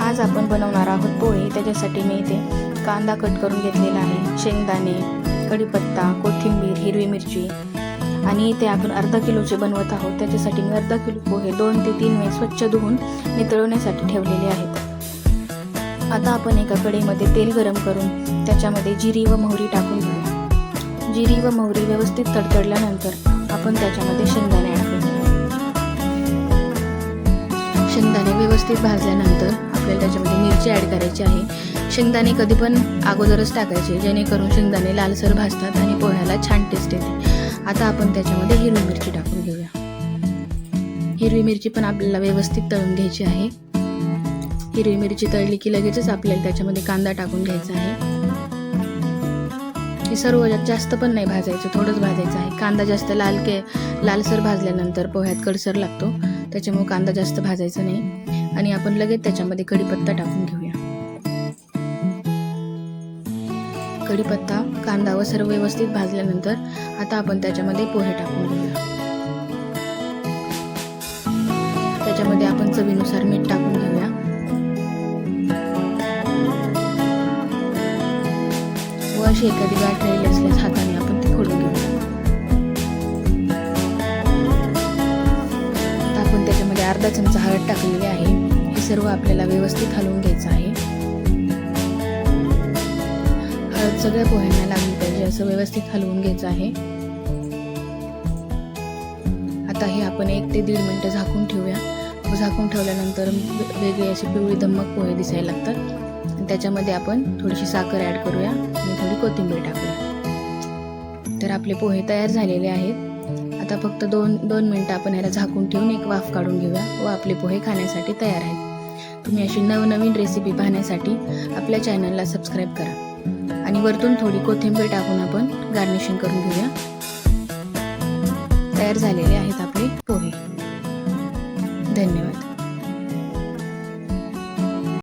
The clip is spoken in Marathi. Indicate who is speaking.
Speaker 1: आज आपण बनवणार आहोत पोहे। त्याच्यासाठी मी इथे कांदा कट करून घेतलेला आहे, शेंगदाणे, कढीपत्ता, कोथिंबीर, हिरवी मिरची आणि इथे आपण अर्धा किलोचे बनवत आहोत। त्याच्यासाठी मी अर्धा किलो पोहे 2 ते 3 वेळा स्वच्छ धुवून नितळवण्यासाठी ठेवलेले आहेत। आता आपण एका कढईमध्ये तेल गरम करून त्याच्यामध्ये जिरी व मोहरी टाकून घेऊया। जिरी व मोहरी व्यवस्थित तडतडल्यानंतर आपण त्याच्यामध्ये शेंगदाणे ॲड करू। शेंगदाणे व्यवस्थित भाजल्यानंतर आपल्याला त्याच्यामध्ये मिरची ॲड करायची आहे। शेंगदाणे कधी पण अगोदरच टाकायचे, जेणेकरून शेंगदाणे लालसर भाजतात आणि पोह्याला छान टेस्ट येते। आता आपण त्याच्यामध्ये हिरवी मिरची टाकून घेऊया। हिरवी मिरची पण आपल्याला व्यवस्थित तळून घ्यायची आहे। हिरवी मिरची तळली की लगेचच आपल्याला त्याच्यामध्ये कांदा टाकून घ्यायचा आहे। हे सर्व जास्त पण नाही भाजायचं, थोडंच भाजायचं आहे। कांदा जास्त लालसर भाजल्यानंतर पोह्यात कडसर लागतो, त्याच्यामुळे कांदा जास्त भाजायचा नाही। आणि आपण लगेच त्याच्यामध्ये कढीपत्ता टाकून घेऊया। कढीपत्ता, कांदा व सर्व व्यवस्थित भाजल्यानंतर आता आपण त्याच्यामध्ये पोहे टाकून घेऊया। त्याच्यामध्ये आपण चवीनुसार मीठ टाकून घेऊया व अशी एखादी गाठ राहिली असल्यास हाताने आपण ती खोडून घेऊया। आता आपण त्याच्यामध्ये अर्धा चमचा हळद टाकलेली आहे। हे सर्व आपल्याला व्यवस्थित हलवून घ्यायचं आहे। हळद सगळ्या पोह्यांना लागली पाहिजे असं व्यवस्थित हलवून घ्यायचं आहे। आता हे आपण 1 ते 1.5 मिनिटं झाकून ठेवूया। झाकून ठेवल्यानंतर वेगळे असे पिवळी धम्मक पोहे दिसायला लागतात। त्याच्यामध्ये आपण थोडीशी साखर ॲड करूया आणि थोडी कोथिंबीर टाकूया। तर आपले पोहे तयार झालेले आहेत। आता फक्त 2 मिनिटं आपण ह्याला झाकून ठेवून एक वाफ काढून घेऊया व आपले पोहे खाण्यासाठी तयार आहेत। तुम्ही अशी नवनवीन रेसिपी पाहण्यासाठी आपल्या चॅनलला सबस्क्राईब करा आणि वरतून थोडी कोथिंबीर टाकून आपण गार्निशिंग करून घेऊया। तयार झालेले आहेत आपले पोहे। धन्यवाद।